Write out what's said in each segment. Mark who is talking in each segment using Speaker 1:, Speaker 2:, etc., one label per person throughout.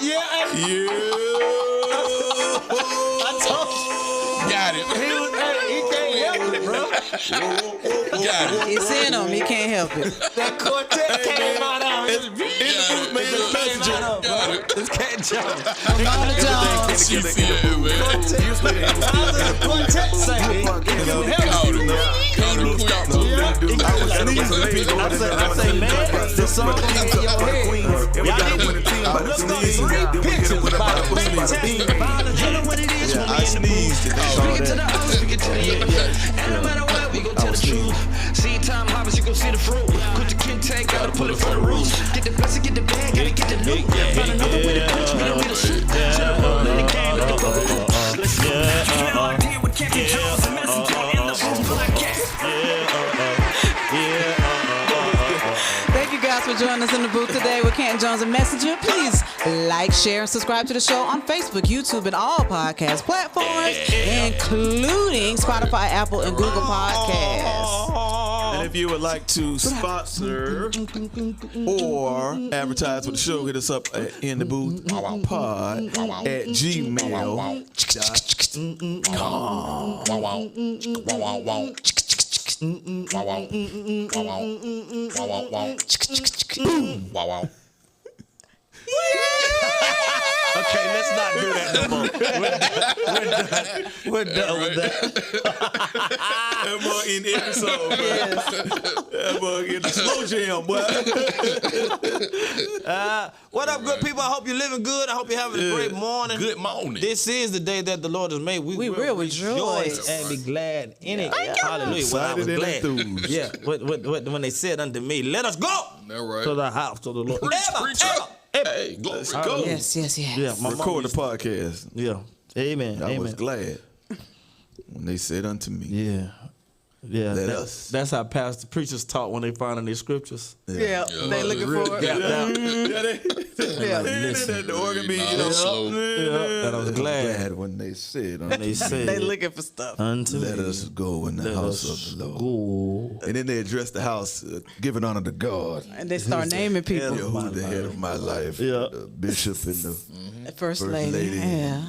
Speaker 1: Yeah. I told you.
Speaker 2: Got it.
Speaker 1: He can't help it, bro.
Speaker 2: Got it.
Speaker 3: It's in him. He can't help it.
Speaker 1: That quartet came out of it.
Speaker 2: Got it.
Speaker 1: It's CantonJones.
Speaker 3: Ramona Jones.
Speaker 2: She said, man.
Speaker 1: How does the quartet sing?
Speaker 2: Caught it. Caught it quick, too.
Speaker 1: I say, man, the song is in your head. Y'all need to look up 3 pictures about a you know what it is when we in the booth. Speak it to the house, speak it to the and no matter what, we gon' tell the truth. See time harvest, you gon' see the fruit. Put the kid tank, gotta pull it for the roots. Get the blessing, get the bag, gotta get the loot. Find another way to punch, we don't need a suit. Shut up, let the game, let the bubble poop. Let's go. You're on here with CantonJones and Messenja in the booth podcast.
Speaker 3: Thank you guys for joining us in the booth today with CantonJones and Messenja. Please like, share, and subscribe to the show on Facebook, YouTube, and all podcast platforms, including Spotify, Apple, and Google Podcasts.
Speaker 4: And if you would like to sponsor or advertise with the show, hit us up at inthebooth.pod@gmail.com.
Speaker 2: Wow.
Speaker 1: Okay, let's not do that no more. We're done with that.
Speaker 4: That boy in the episode, boy. That boy in the slow jam, boy.
Speaker 1: What up, good people? I hope you're living good. I hope you're having a great morning.
Speaker 2: Good morning.
Speaker 1: This is the day that the Lord has made. We will rejoice and be glad in it. Hallelujah. Well, I was glad. Yeah, when they said unto me, let us go to the house of the Lord.
Speaker 2: Preach. Hey, glory, go.
Speaker 3: Yes.
Speaker 1: Yeah, my
Speaker 4: Record the podcast.
Speaker 1: Yeah. Amen.
Speaker 4: I was glad when they said unto me.
Speaker 1: Yeah.
Speaker 4: Let us.
Speaker 1: That's how pastor preachers talk when they find in their scriptures.
Speaker 3: Yeah, they looking for it.
Speaker 4: Listen, the organ beat,
Speaker 1: And I was glad
Speaker 4: when they said
Speaker 3: They looking for stuff.
Speaker 1: unto
Speaker 4: let
Speaker 1: me.
Speaker 4: us go in the house of the Lord.
Speaker 1: Go.
Speaker 4: And then they address the house, giving honor to God.
Speaker 3: And they start naming people.
Speaker 4: Who's the head of my life?
Speaker 1: Yeah.
Speaker 4: The bishop and the
Speaker 3: First lady. Yeah.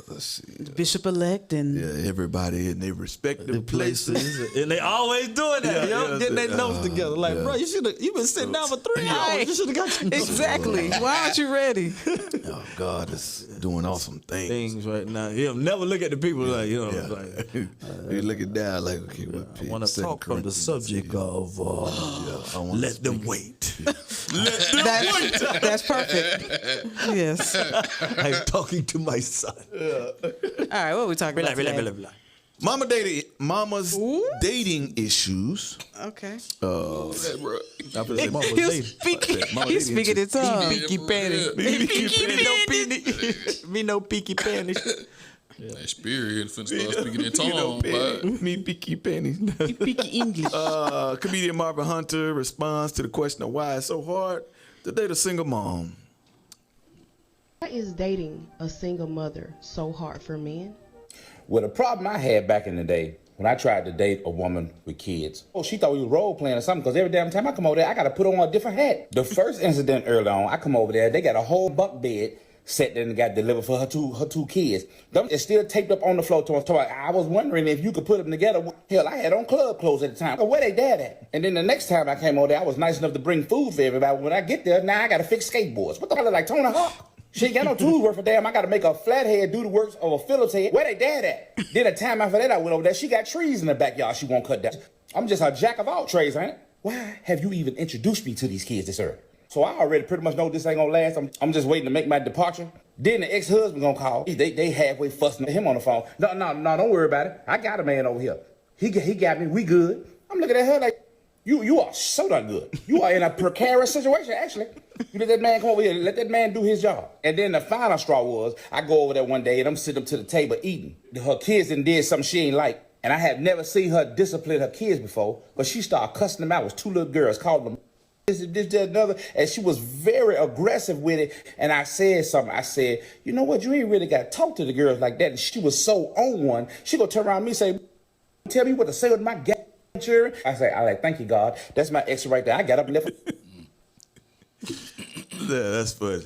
Speaker 4: let's see.
Speaker 3: Bishop-elect and
Speaker 4: Everybody in their respective places.
Speaker 1: And they always doing that,
Speaker 4: Yeah,
Speaker 1: getting their notes together. Like, bro, you been sitting down for 3 hours. You should have got your notes.
Speaker 3: exactly. Why aren't you ready?
Speaker 4: Oh, God is doing awesome things.
Speaker 1: Right now. He'll never look at the people like, like,
Speaker 4: You're looking down like, okay, what
Speaker 1: I want to talk from the subject of let them wait.
Speaker 3: That's perfect. Yes.
Speaker 1: I'm talking to my son.
Speaker 3: All right, what are we talking about today?
Speaker 4: Mama's dating issues.
Speaker 3: Okay. He's speaking in tongues.
Speaker 1: Peaky panties. Me no peaky panties.
Speaker 2: That spirit finna start speaking in tongues.
Speaker 4: Me picky pennies.
Speaker 3: Speaking English.
Speaker 4: Comedian Marvin Hunter responds to the question of why it's so hard to date a single mom.
Speaker 5: Why is dating a single mother so hard for men?
Speaker 6: Well, the problem I had back in the day when I tried to date a woman with kids, she thought we was role playing or something, because every damn time I come over there, I got to put on a different hat. The first incident early on, I come over there, they got a whole bunk bed set there and got delivered for her two kids. It's still taped up on the floor. I was wondering if you could put them together. Hell, I had on club clothes at the time. Where they dad at? And then the next time I came over there, I was nice enough to bring food for everybody. When I get there, now I got to fix skateboards. What the hell, like Tony Hawk? She ain't got no tools worth a damn. I got to make a flathead do the works of a Phillips head. Where they dad at? Then a time after that, I went over there. She got trees in the backyard she won't cut down. I'm just a jack of all trades, ain't it? Why have you even introduced me to these kids this early? So I already pretty much know this ain't gonna last. I'm just waiting to make my departure. Then the ex-husband gonna call. They halfway fussing at him on the phone. No, don't worry about it. I got a man over here. He got me. We good. I'm looking at her like, you are so darn good. You are in a precarious situation, actually. You let that man come over here. Let that man do his job. And then the final straw was, I go over there one day and I'm sitting up to the table eating. Her kids did something she ain't like. And I had never seen her discipline her kids before, but she started cussing them out. It was 2 little girls, called them this, that, another, and she was very aggressive with it. And I said something. I said, you know what? You ain't really got to talk to the girls like that. And she was so on one. She gonna turn around me and say, tell me what to say with my children. I say, thank you, God. That's my ex right there. I got up and left.
Speaker 4: Yeah, that's funny.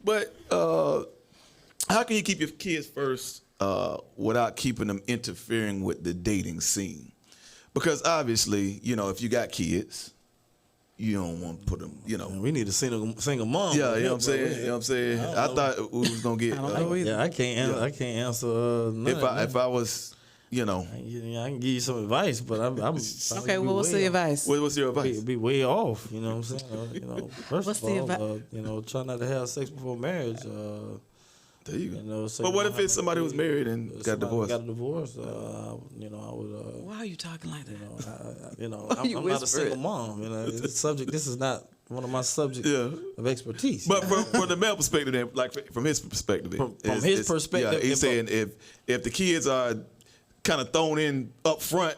Speaker 4: But how can you keep your kids first without keeping them interfering with the dating scene? Because obviously, if you got kids, you don't want to put them,
Speaker 1: We need a single mom.
Speaker 4: Yeah, you know what I'm saying? You know what I'm saying? I thought we was going to get...
Speaker 1: I can't answer none
Speaker 4: if I was,
Speaker 1: I can give you some advice, but I'm
Speaker 3: Okay, well, what's the advice?
Speaker 4: What's your advice?
Speaker 1: Be way off, you know what I'm saying? First
Speaker 3: What's
Speaker 1: of
Speaker 3: the
Speaker 1: all, try not to have sex before marriage.
Speaker 4: There you go.
Speaker 1: So
Speaker 4: But what if it's somebody who's married and got divorced?
Speaker 1: Got a divorce, I would.
Speaker 3: Why are you talking like that?
Speaker 1: I'm not a single mom. This is not one of my subjects of expertise.
Speaker 4: But from the male perspective, then, like from his perspective,
Speaker 1: from his perspective,
Speaker 4: he's saying if the kids are kind of thrown in up front,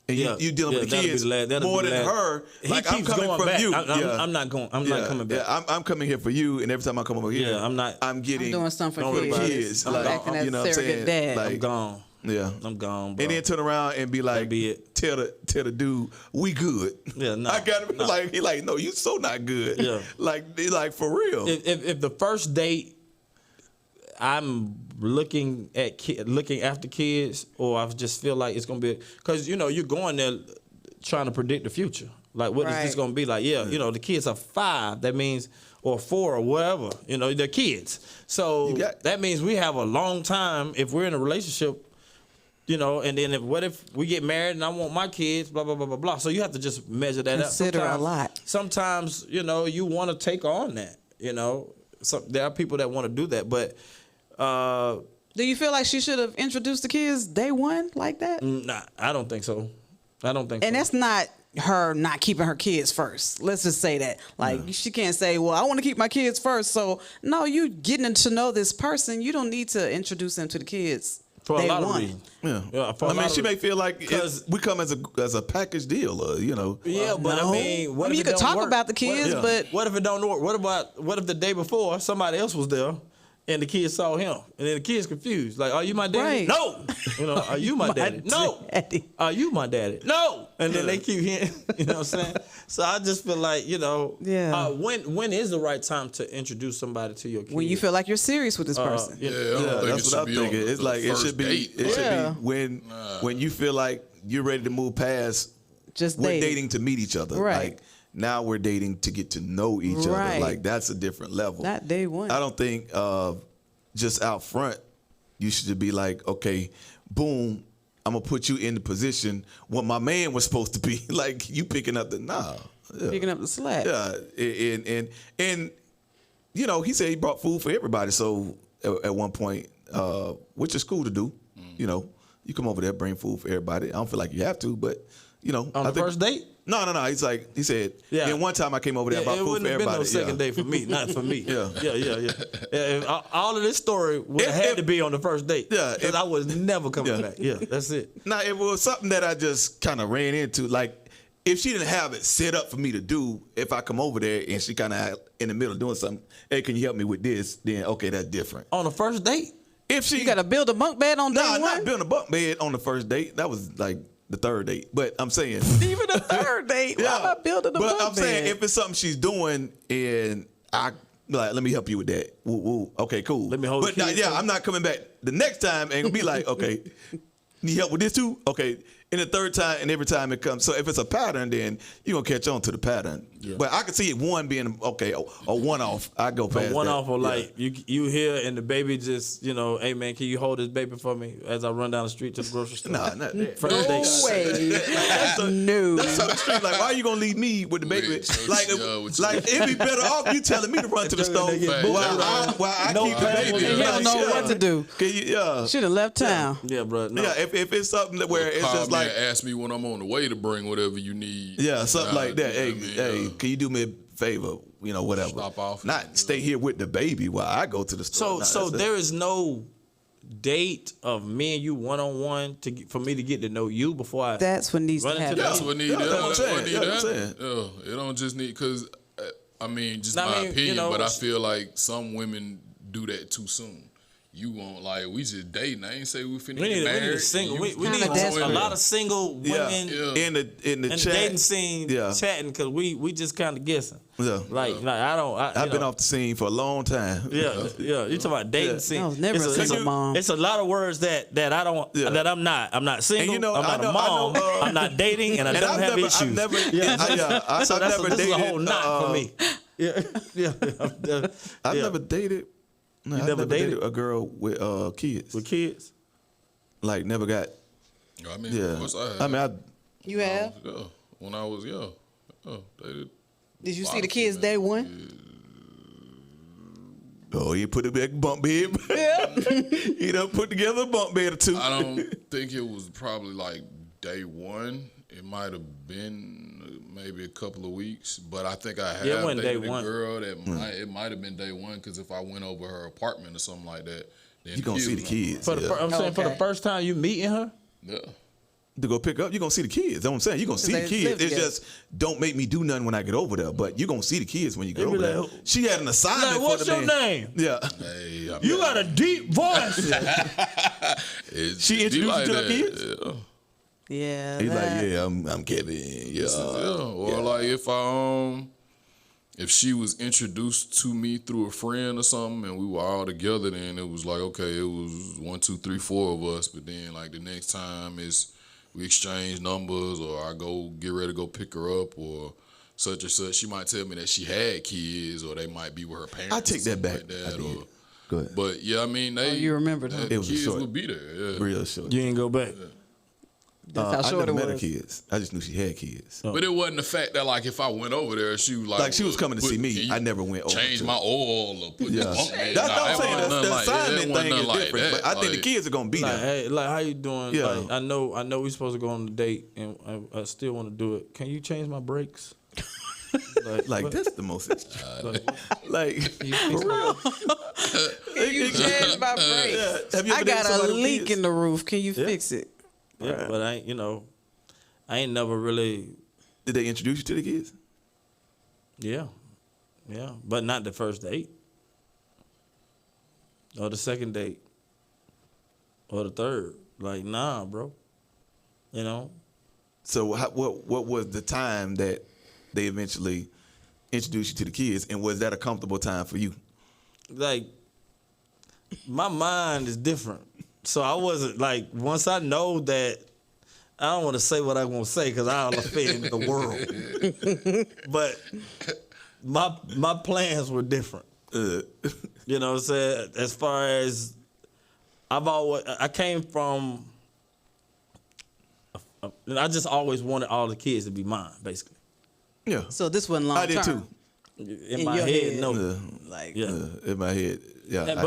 Speaker 4: and you dealing with the kids more than her, like I'm coming from you.
Speaker 1: I'm not coming back.
Speaker 4: Yeah, I'm coming here for you, and every time I come over here, I'm
Speaker 3: doing something for
Speaker 4: kids.
Speaker 3: I'm acting as surrogate dad.
Speaker 1: I'm gone.
Speaker 4: Yeah,
Speaker 1: I'm gone, bro.
Speaker 4: And then turn around and be like, tell the dude, we good.
Speaker 1: Yeah, no.
Speaker 4: I got to be like, he like, no, you so not good.
Speaker 1: Yeah.
Speaker 4: Like for real.
Speaker 1: If the first date, I'm looking after kids, or I just feel like it's gonna be, because you're going there trying to predict the future. Like, what is this gonna be like? Yeah, the kids are 5. That means, or 4, or whatever. They're kids. So that means we have a long time if we're in a relationship. And then what if we get married and I want my kids, blah, blah, blah, blah, blah. So you have to just measure that
Speaker 3: Consider
Speaker 1: up.
Speaker 3: a lot.
Speaker 1: Sometimes, you want to take on that, So there are people that want to do that, but...
Speaker 3: do you feel like she should have introduced the kids day one like that?
Speaker 1: Nah, I don't think so. And
Speaker 3: that's not her not keeping her kids first. Let's just say that. Like, she can't say, well, I want to keep my kids first. So, no, you getting to know this person. You don't need to introduce them to the kids.
Speaker 1: For a lot of reasons.
Speaker 4: Yeah. I mean, she may feel like we come as a package deal,
Speaker 1: Yeah, but
Speaker 3: no.
Speaker 1: What if
Speaker 3: you could talk about the kids, but
Speaker 1: what if it don't work? What if the day before somebody else was there and the kids saw him, and then the kids confused, like, are you my daddy?
Speaker 3: Right.
Speaker 1: No. Are you my daddy? No. Are you my daddy? No. And then they keep hearing, you know what I'm saying? So I just feel like, when is the right time to introduce somebody to your kids?
Speaker 3: when you feel like you're serious with this person.
Speaker 4: That's what I'm thinking. It's like it should be when you feel like you're ready to move past
Speaker 3: Just
Speaker 4: we're dating to meet each other.
Speaker 3: Right.
Speaker 4: Like, now we're dating to get to know each other. Like, that's a different level.
Speaker 3: Not day one.
Speaker 4: I don't think just out front you should be like, okay, boom, I'm gonna put you in the position what my man was supposed to be. Like, you picking up the
Speaker 3: picking up the slack.
Speaker 4: Yeah, and he said he brought food for everybody. So at one point, which is cool to do. You come over there, bring food for everybody. I don't feel like you have to, but
Speaker 1: on the first date.
Speaker 4: No. He said, and one time I came over there about food for everybody. It wouldn't have been no
Speaker 1: second date for me, not for me.
Speaker 4: Yeah.
Speaker 1: All of this story would have had to be on the first date.
Speaker 4: Yeah.
Speaker 1: Because I was never coming back. Yeah, that's it.
Speaker 4: Now, it was something that I just kind of ran into. Like, if she didn't have it set up for me to do, if I come over there and she kind of in the middle of doing something, hey, can you help me with this? Then, okay, that's different.
Speaker 1: On the first date?
Speaker 4: If she...
Speaker 3: You got to build a bunk bed on day one?
Speaker 4: No, not building a bunk bed on the first date. That was like the third date. But I'm saying...
Speaker 3: Even the third date? Why am I building a bunk bed?
Speaker 4: But I'm saying, if it's something she's doing and I... Like, let me help you with that. Woo. Okay, cool.
Speaker 1: Let me hold it.
Speaker 4: But I'm not coming back the next time and be like, okay, need help with this too? Okay. And the third time and every time it comes. So if it's a pattern, then you're going to catch on to the pattern. Yeah. But I can see it one being, okay, a one-off. I go past that.
Speaker 1: One-off or like you here and the baby just, hey, man, can you hold this baby for me as I run down the street to the grocery store?
Speaker 4: Nah, not that.
Speaker 1: First date.
Speaker 3: No way.
Speaker 4: That's on the street. Like, why are you going to leave me with the baby? Like it'd be better off you telling me to run to the store while I keep the baby.
Speaker 3: And you don't know what to do. Should have left town.
Speaker 1: Yeah, bro. No.
Speaker 4: Yeah, if it's something where it's just like,
Speaker 2: ask me when I'm on the way to bring whatever you need.
Speaker 4: Yeah, something like that. Hey, can you do me a favor? Whatever.
Speaker 2: Stop off.
Speaker 4: Not stay here with the baby while I go to the store.
Speaker 1: So there is no date of me and you one-on-one for me to get to know you before I.
Speaker 3: That's what needs to happen.
Speaker 2: That's what needs to happen.
Speaker 4: Yeah,
Speaker 2: it don't just need because just my opinion, but I feel like some women do that too soon. you won't like we just dating. I ain't say we finna
Speaker 7: We
Speaker 2: get
Speaker 7: need
Speaker 2: married.
Speaker 7: a single. We need
Speaker 3: desperate.
Speaker 7: a lot of single women
Speaker 4: in the
Speaker 7: in
Speaker 4: chat.
Speaker 7: the dating scene chatting because we just kind of guessing.
Speaker 4: Yeah.
Speaker 7: Like I've
Speaker 4: been off the scene for a long time.
Speaker 7: Yeah. You talking about dating scene?
Speaker 3: I was never a single mom.
Speaker 7: It's a lot of words that I don't that I'm not. I'm not single.
Speaker 4: And
Speaker 7: I'm not a mom. I'm not dating, and I don't have issues.
Speaker 4: I've never
Speaker 7: This is a whole
Speaker 4: dated.
Speaker 7: knot for me.
Speaker 4: I've never dated. No, I've
Speaker 7: never
Speaker 4: never dated a girl with kids.
Speaker 7: With kids?
Speaker 4: Like never got.
Speaker 2: I mean, of course I have.
Speaker 4: I mean,
Speaker 3: You have?
Speaker 2: When I was dated.
Speaker 3: Did you see the kids day one?
Speaker 4: Oh, you put it back bump bed.
Speaker 3: Yeah.
Speaker 4: You done put together a bump bed or two.
Speaker 2: I don't think it was probably like day one. It might have been maybe a couple of weeks, but I think I have dated a girl that it might have been day one because if I went over her apartment or something like that, then
Speaker 4: You gonna see the kids.
Speaker 7: I'm saying for the first time you meeting her.
Speaker 2: Yeah.
Speaker 4: To go pick up, you're gonna see the kids. That's what I'm saying. You're gonna see the kids. It's just don't make me do nothing when I get over there. But you're gonna see the kids when you get over there. She had an assignment for
Speaker 7: what's
Speaker 4: the
Speaker 7: your
Speaker 4: man.
Speaker 7: name?
Speaker 4: Yeah.
Speaker 2: Hey,
Speaker 7: You got a deep voice.
Speaker 4: She introduced you to the kids?
Speaker 2: Yeah.
Speaker 3: Yeah.
Speaker 4: He's like, yeah, I'm Kevin. Yeah.
Speaker 2: Or like if she was introduced to me through a friend or something and we were all together, then it was like, okay, it was 1, 2, 3, 4 of us. But then like the next time we exchange numbers or I go get ready to go pick her up or such or such. She might tell me that she had kids or they might be with her parents.
Speaker 4: I take that back.
Speaker 2: Like that,
Speaker 4: or, go ahead.
Speaker 2: But yeah, I mean,
Speaker 3: you remember that?
Speaker 4: It was
Speaker 2: kids
Speaker 4: short.
Speaker 2: would be there. Yeah.
Speaker 4: Real short.
Speaker 7: You ain't go back.
Speaker 3: That's how short
Speaker 4: I
Speaker 3: it
Speaker 4: never met her
Speaker 3: was.
Speaker 4: kids. I just knew she had kids.
Speaker 2: But it wasn't the fact that like if I went over there, she was like
Speaker 4: she was coming to see me. I never went over.
Speaker 2: Change my oil or put
Speaker 4: Yeah.
Speaker 2: this bump in.
Speaker 4: That's what I'm saying. The assignment
Speaker 2: It wasn't
Speaker 4: thing is
Speaker 2: nothing like
Speaker 4: different.
Speaker 2: that.
Speaker 4: But I think the kids are gonna be
Speaker 7: Like,
Speaker 4: there.
Speaker 7: hey, like how you doing?
Speaker 4: Yeah.
Speaker 7: Like, I know we supposed to go on a date, and I still want to do it. Can you change my brakes?
Speaker 4: Like that's the most. Like
Speaker 7: For real?
Speaker 3: You changed my brakes.
Speaker 4: Have you ever
Speaker 3: I
Speaker 4: dated
Speaker 3: got a
Speaker 4: somebody with
Speaker 3: leak
Speaker 4: kids?
Speaker 3: in the roof. Can you fix it?
Speaker 7: Yeah, but I ain't never really.
Speaker 4: Did they introduce you to the kids?
Speaker 7: Yeah, but not the first date, or the second date, or the third. Like, nah, bro. You know.
Speaker 4: So what was the time that they eventually introduced you to the kids, and was that a comfortable time for you?
Speaker 7: Like, my mind is different. So I wasn't like, once I know that, I don't want to say what I want to say because I'll offend the world. But my plans were different. You know what I'm saying? As far as I came from, I just always wanted all the kids to be mine, basically.
Speaker 4: Yeah.
Speaker 3: So this wasn't long term.
Speaker 4: I did too.
Speaker 7: In my
Speaker 3: your
Speaker 7: head,
Speaker 3: head.
Speaker 7: no.
Speaker 3: Like,
Speaker 4: In my head, yeah.
Speaker 7: That's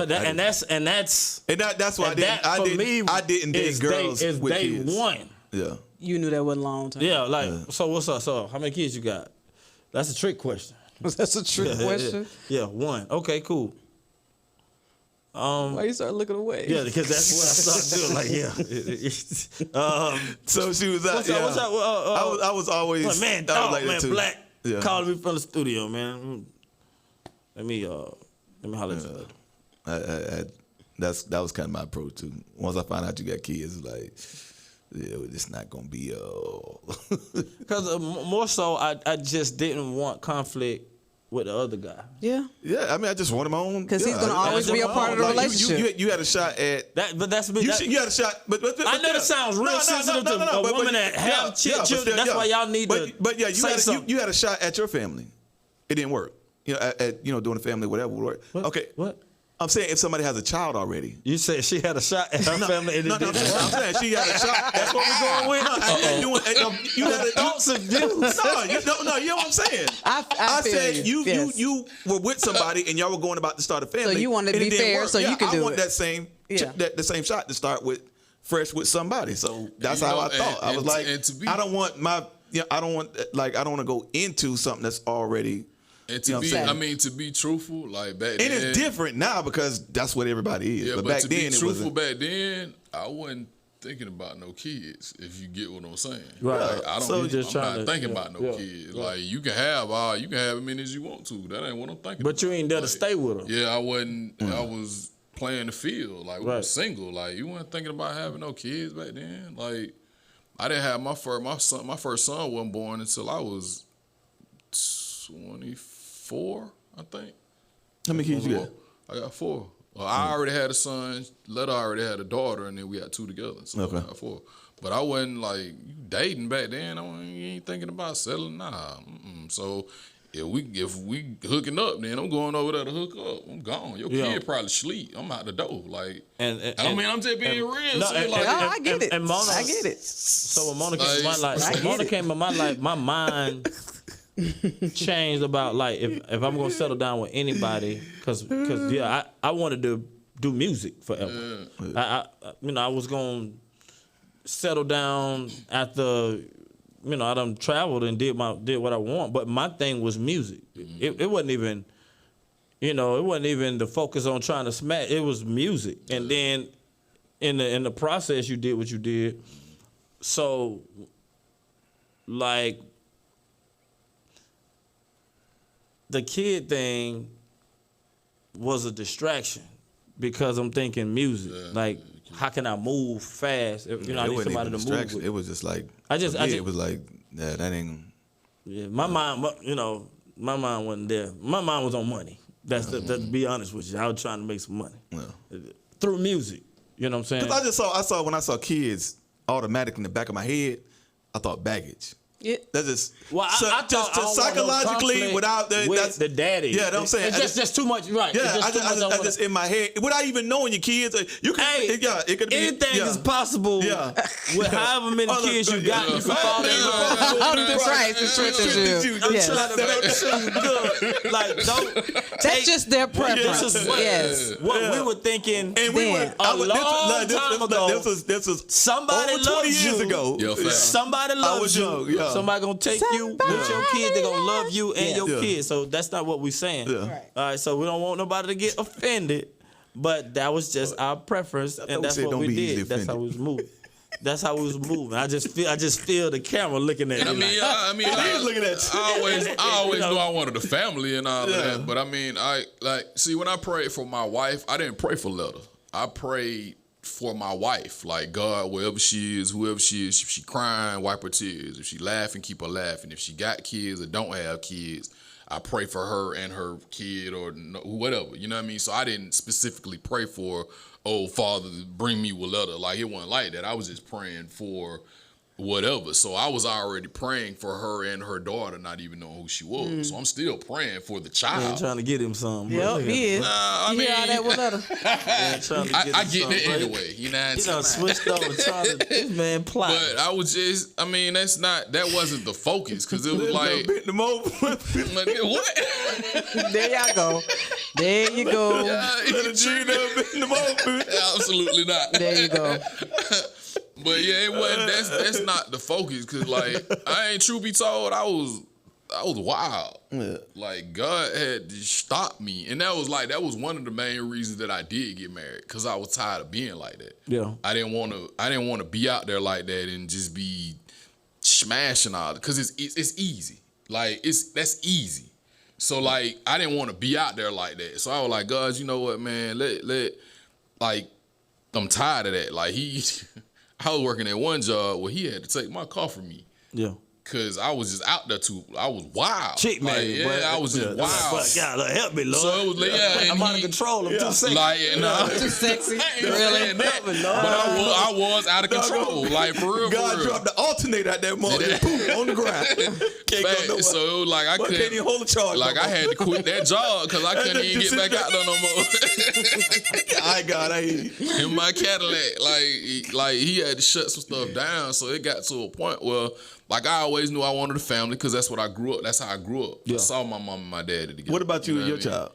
Speaker 4: why I didn't date girls with
Speaker 7: day
Speaker 4: kids.
Speaker 7: one.
Speaker 4: Yeah.
Speaker 3: you knew that wasn't long term.
Speaker 7: Yeah, like so. What's up? So how many kids you got? That's a trick question.
Speaker 3: That's a trick question.
Speaker 7: Yeah, one. Okay, cool.
Speaker 3: Why you start looking away?
Speaker 7: Yeah, because that's what I started doing. Like,
Speaker 4: So she was out.
Speaker 7: what's up?
Speaker 4: I was always.
Speaker 7: Like, man,
Speaker 4: I was
Speaker 7: dog,
Speaker 4: like that
Speaker 7: man,
Speaker 4: too.
Speaker 7: Black
Speaker 4: Yeah.
Speaker 7: calling me from the studio, man. Let me holler at you later.
Speaker 4: That was kind of my approach too. Once I found out you got kids, it's like, yeah, it's not gonna be.
Speaker 7: Because more so, I just didn't want conflict with the other guy.
Speaker 3: Yeah.
Speaker 4: Yeah, I mean, I just want him on.
Speaker 3: Because he's going to always be a part of the relationship.
Speaker 4: You had a shot at.
Speaker 7: But that's me.
Speaker 4: You had a shot, but
Speaker 7: I know that sounds real sensitive to a woman that have children. That's why y'all need to.
Speaker 4: But yeah,
Speaker 7: you
Speaker 4: had a shot at your family. It didn't work. You know, at doing the family, whatever would work.
Speaker 7: What?
Speaker 4: Okay.
Speaker 7: What?
Speaker 4: I'm saying if somebody has a child already.
Speaker 7: You said she had a shot at her family and it didn't.
Speaker 4: I'm saying she had a shot. That's what we're going with. You had
Speaker 7: Thoughts and views.
Speaker 4: No, you know what I'm saying.
Speaker 3: I feel
Speaker 4: said
Speaker 3: yes.
Speaker 4: you were with somebody and y'all were going about to start a family.
Speaker 3: So you wanted to
Speaker 4: and
Speaker 3: be
Speaker 4: it didn't
Speaker 3: fair
Speaker 4: work.
Speaker 3: so you can do
Speaker 4: I want
Speaker 3: it.
Speaker 4: that same the same shot to start with fresh with somebody. So that's how I thought. I was like, I don't want I don't want to go into something that's already.
Speaker 2: And to be truthful, like back then,
Speaker 4: and it's different now because that's what everybody is.
Speaker 2: Yeah,
Speaker 4: but back
Speaker 2: to
Speaker 4: then,
Speaker 2: be truthful, back then I wasn't thinking about no kids. If you get what I'm saying,
Speaker 7: Right?
Speaker 2: Like, I don't.
Speaker 7: So
Speaker 2: I'm not thinking about no kids.
Speaker 7: Yeah.
Speaker 2: Like you can have as many as you want to. That ain't what I'm thinking.
Speaker 7: But you ain't there to
Speaker 2: Like,
Speaker 7: stay with her.
Speaker 2: Yeah, I wasn't. I was playing the field. Like we were single. Like you weren't thinking about having no kids back then. Like I didn't have my first son wasn't born until I was 24, I think.
Speaker 4: How many kids you got?
Speaker 2: I got 4. Well, I already had a son. Letta already had a daughter, and then we had 2 together. So I got 4. But I wasn't like dating back then. You ain't thinking about settling. Nah. So if we hooking up, then I'm going over there to hook up. I'm gone. Your kid probably sleep. I'm out the door. Like, I'm just being real.
Speaker 3: I get it.
Speaker 7: And Mona,
Speaker 3: I get it.
Speaker 7: So when Mona came in my life, my mind changed about like if I'm gonna settle down with anybody, cause I wanted to do music forever. I was gonna settle down after. I done traveled and did what I want, but my thing was music. It wasn't even, it wasn't even the focus on trying to smash. It was music, and then in the process, you did what you did. So, like, the kid thing was a distraction because I'm thinking music, like. How can I move fast? I need somebody to move with.
Speaker 4: It was just like it was like that ain't.
Speaker 7: Yeah, my mind, my mind wasn't there. My mind was on money. That's to be honest with you. I was trying to make some money through music. You know what I'm saying?
Speaker 4: Because when I saw kids, automatically in the back of my head, I thought baggage.
Speaker 3: Yeah.
Speaker 4: That's just
Speaker 7: I thought
Speaker 4: psychologically without
Speaker 7: the daddy.
Speaker 4: Yeah, that's what I'm saying.
Speaker 7: It's just too much, right?
Speaker 4: Yeah, I just in my head without even knowing your kids. You can, it could be
Speaker 7: anything is possible. Yeah. With however many kids you got, you can fall in love.
Speaker 3: That's right. It's true.
Speaker 7: I'm trying to make sure good. Like
Speaker 3: that's just their preference.
Speaker 7: This is what we were thinking.
Speaker 4: And we were
Speaker 7: a long time ago.
Speaker 4: This was
Speaker 7: somebody
Speaker 4: over 20
Speaker 7: loves
Speaker 4: years
Speaker 7: you.
Speaker 4: ago.
Speaker 7: Somebody loves you. Somebody gonna take you with your kids. They gonna love you and your kids. So that's not what we're saying. All right. So we don't want nobody to get offended, but that was just our preference, and that's what we did. That's how we was moving. That's how we was moving. I just feel the camera looking at me.
Speaker 2: I mean, looking at you. I always knew I wanted a family and all of that. But I mean, see when I prayed for my wife, I didn't pray for Letta. I prayed for my wife, like God, wherever she is, whoever she is, if she crying, wipe her tears. If she laughing, keep her laughing. If she got kids or don't have kids, I pray for her and her kid or whatever. You know what I mean? So I didn't specifically pray for, oh, Father, bring me Willetta. Like, it wasn't like that. I was just praying for whatever. So I was already praying for her and her daughter, not even knowing who she was. So I'm still praying for the child.
Speaker 7: Man, trying to get him some.
Speaker 3: Yep, he is.
Speaker 2: I mean,
Speaker 3: all that Willetta.
Speaker 2: I get it anyway. You know what I'm saying?
Speaker 7: Switched over trying to, this man plot.
Speaker 2: But I was just, I mean, that wasn't the focus, because it was like, what?
Speaker 3: There y'all go. There you go.
Speaker 2: Absolutely not.
Speaker 3: There you go.
Speaker 2: But yeah, it wasn't. That's not the focus. Cause like I ain't, true be told, I was wild. Yeah. Like God had to stop me, and that was one of the main reasons that I did get married. Cause I was tired of being like that.
Speaker 7: Yeah.
Speaker 2: I didn't want to be out there like that and just be smashing all. Cause it's easy. Like that's easy. So like I didn't want to be out there like that. So I was like, God, you know what, man? Like I'm tired of that. Like I was working at one job where he had to take my car from me.
Speaker 7: Yeah.
Speaker 2: Cause I was just out there I was wild.
Speaker 7: Chick man,
Speaker 2: I was just wild.
Speaker 7: But God, help me, Lord.
Speaker 2: So it was
Speaker 7: I'm out of control. I'm too sexy.
Speaker 2: Like,
Speaker 3: too sexy.
Speaker 2: Really? But I was out of control. Like for real.
Speaker 4: God dropped the alternator at that moment. Poof, on the ground.
Speaker 2: So it was like I couldn't
Speaker 4: even hold the charge.
Speaker 2: Like I had to quit that job because I couldn't even get back out there no more.
Speaker 4: I hear you.
Speaker 2: In my Cadillac, like he had to shut some stuff down. So it got to a point where, like, I always knew I wanted a family because that's what I grew up. That's how I grew up. Yeah. I saw my mom and my daddy together.
Speaker 4: What about you and your child?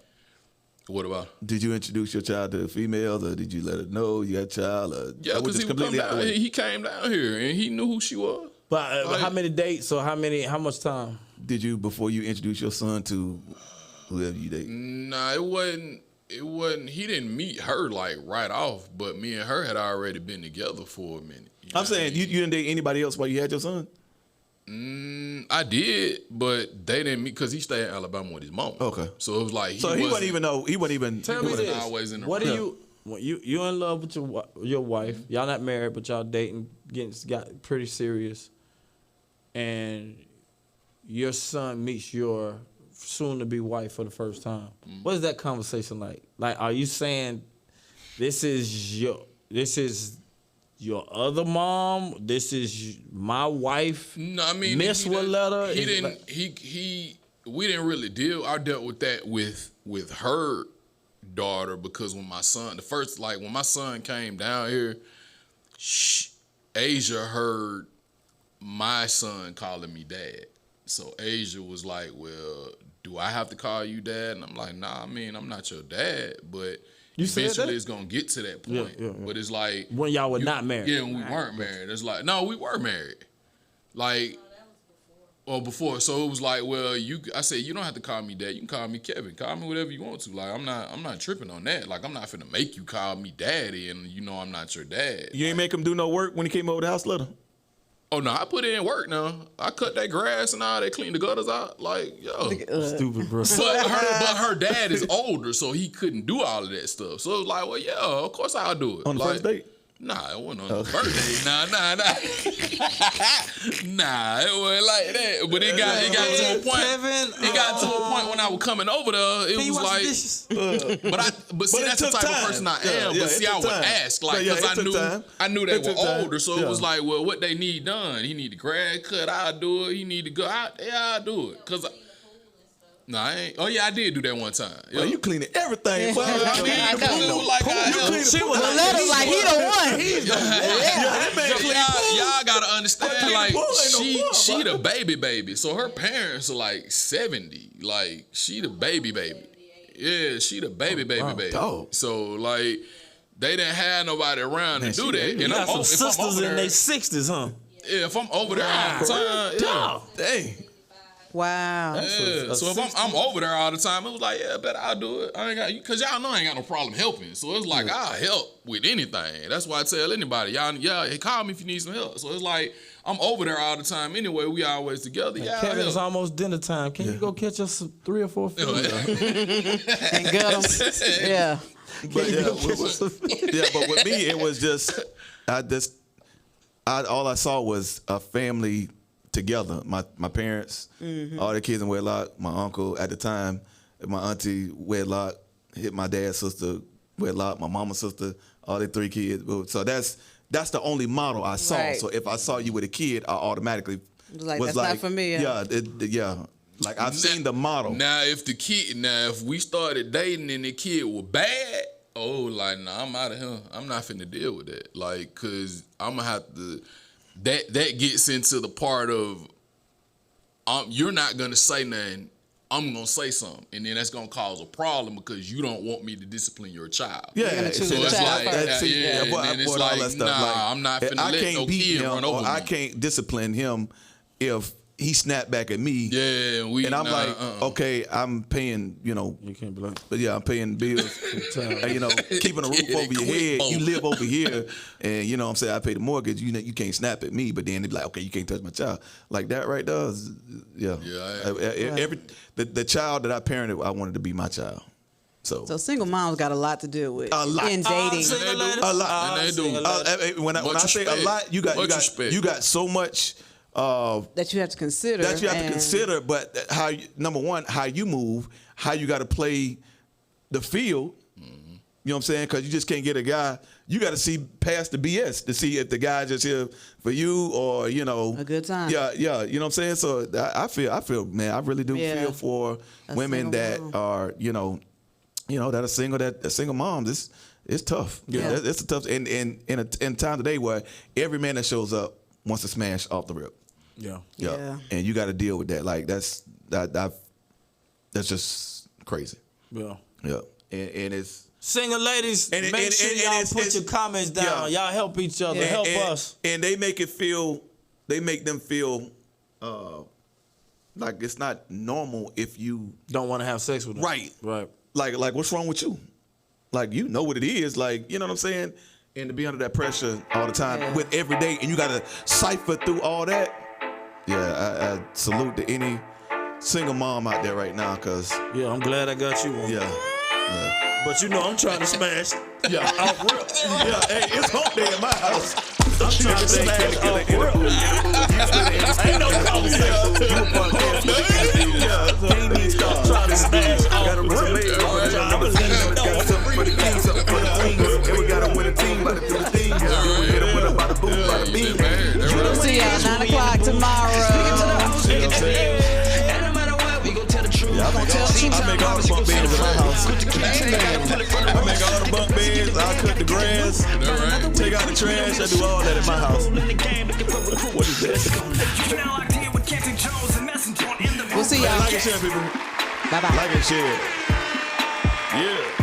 Speaker 2: What about?
Speaker 4: Did you introduce your child to females, or did you let her know you got a child? Or
Speaker 2: yeah, because he came down here and he knew who she was.
Speaker 7: But how many dates or how much time?
Speaker 4: Did you, before you introduced your son to whoever you date?
Speaker 2: Nah, it wasn't. He didn't meet her like right off, but me and her had already been together for a minute.
Speaker 4: I'm saying you didn't date anybody else while you had your son?
Speaker 2: I did, but they didn't meet because he stayed in Alabama with his mom.
Speaker 4: Okay,
Speaker 2: so it was like
Speaker 4: he wouldn't even know. He wouldn't even.
Speaker 7: Tell me this.
Speaker 2: Always in the
Speaker 7: what
Speaker 2: room.
Speaker 7: do you? when you in love with your wife, y'all not married, but y'all dating, got pretty serious, and your son meets your soon-to-be wife for the first time. What is that conversation like? Like, are you saying this is your other mom? This is my wife?
Speaker 2: No, I mean,
Speaker 7: Miss Willetta?
Speaker 2: We didn't really deal. I dealt with that with her daughter, because when my son, when my son came down here, Asia heard my son calling me dad. So Asia was like, well, do I have to call you dad? And I'm like, nah, I mean, I'm not your dad, but eventually it's going to get to that point. Yeah. But it's like...
Speaker 7: When y'all were not married.
Speaker 2: Yeah, when we weren't married. It's like, no, we were married. Like... Or before, so it was like, well, I said, you don't have to call me dad. You can call me Kevin. Call me whatever you want to. Like, I'm not tripping on that. Like, I'm not finna make you call me daddy, and you know I'm not your dad.
Speaker 4: You ain't make him do no work when he came over the house later?
Speaker 2: Oh no, I put in work now. I cut that grass and all that, clean the gutters out. Like, yo,
Speaker 7: stupid, bro.
Speaker 2: But her dad is older, so he couldn't do all of that stuff. So it was like, well, yeah, of course I'll do it.
Speaker 4: On the first date?
Speaker 2: Nah, it wasn't on the birthday. Nah. Nah, it wasn't like that. But it got to a point. Kevin, it got to a point when I was coming over there. It was like, but see, that's the type of person I am. But see, I would ask, like, because I knew they were older, so it was like, well, what they need done? He need the grass cut. I'll do it. He need to go out. Yeah, I'll do it. No, I ain't. Oh yeah, I did do that one time.
Speaker 4: Well, you cleaning everything. Well,
Speaker 2: I mean,
Speaker 3: she was like he the one. He's the
Speaker 2: y'all gotta understand, like she the baby. So her parents are like 70. Like she the baby. Yeah, she the baby.
Speaker 4: Dog.
Speaker 2: So like they didn't have nobody around to do that.
Speaker 7: And you got some sisters in their 60s, huh?
Speaker 2: Yeah, if I'm over there all the time,
Speaker 4: dang.
Speaker 3: Wow.
Speaker 2: Yeah. So if I'm over there all the time, it was like, yeah, bet I'll do it. I ain't got, because y'all know I ain't got no problem helping. So it's like, I'll help with anything. That's why I tell anybody, y'all call me if you need some help. So it's like, I'm over there all the time anyway. We always together. Yeah,
Speaker 7: Kevin, it's almost dinner time. Can you go catch us 3 or 4 fish?
Speaker 3: And gut them. Yeah.
Speaker 4: But but with me, it was just, all I saw was a family together. My parents, all the kids in wedlock, my uncle at the time, my auntie wedlock, hit my dad's sister wedlock, my mama's sister, all their 3 kids. So that's the only model I saw.
Speaker 3: Right.
Speaker 4: So if I saw you with a kid, I automatically was
Speaker 3: that's not for me.
Speaker 4: Yeah. Like I've seen the model.
Speaker 2: Now if we started dating and the kid was bad, I'm out of here. I'm not finna deal with that. Like, cause I'm gonna have to. That gets into the part of you're not gonna say nothing, I'm gonna say something, and then that's gonna cause a problem because you don't want me to discipline your child.
Speaker 4: Yeah,
Speaker 2: so it's like, I'm not finna let no kid run over me.
Speaker 4: I can't discipline him if he snapped back at me.
Speaker 2: Yeah,
Speaker 4: and I'm okay, I'm paying, you can't blame. But yeah, I'm paying bills. And, keeping a roof over your head. You live over here, and you know what I'm saying, I pay the mortgage. You can't snap at me, but then they be like, okay, you can't touch my child. Like that right there. The child that I parented, I wanted to be my child. So
Speaker 3: single moms got a lot to deal with in dating.
Speaker 4: A lot. And they do. When I say a lot, you got so much.
Speaker 3: That you have to consider.
Speaker 4: But number one, how you move, how you got to play the field. You know what I'm saying? Because you just can't get a guy. You got to see past the BS to see if the guy just here for you or a good time. Yeah. You know what I'm saying? So I feel, man, I really do feel for women that are, that are single, that are single moms. It's tough. Yeah, it's a tough. And in a time today where every man that shows up wants to smash off the rip. Yeah. And you got to deal with that. Like that's just crazy. Yeah. And it's
Speaker 7: single ladies. Make sure y'all put your comments down. Y'all help each other. Help us.
Speaker 4: And they make them feel like it's not normal if you
Speaker 7: don't want to have sex with them.
Speaker 4: Right. Like what's wrong with you? Like you know what it is. Like you know what I'm saying. And to be under that pressure all the time with every day, and you got to cipher through all that. Yeah, I salute to any single mom out there right now, cause
Speaker 7: I'm glad I got you one.
Speaker 4: Yeah.
Speaker 7: But I'm trying to smash.
Speaker 4: Yeah, off rip. Yeah, hey, it's home day in my house.
Speaker 7: I'm trying to smash off rip. Ain't no conversation.
Speaker 4: You a podcast. Can't even start.
Speaker 7: Trying to smash off
Speaker 4: Gotta run some
Speaker 7: rip.
Speaker 4: mail.
Speaker 7: I'ma let you know.
Speaker 4: Got something for the king, something for the queens. And we gotta win a team, about to do the thing. We hit them with a bada boom, bada beam.
Speaker 3: We'll see y'all 9 o'clock tomorrow.
Speaker 4: I make all the bunk beds in my house. I make all the bunk beds. I cut the grass. Take out the trash. I do all that in my house. What is that?
Speaker 3: We'll see y'all.
Speaker 4: Like and share, people.
Speaker 3: Bye-bye.
Speaker 4: Like and share. Yeah.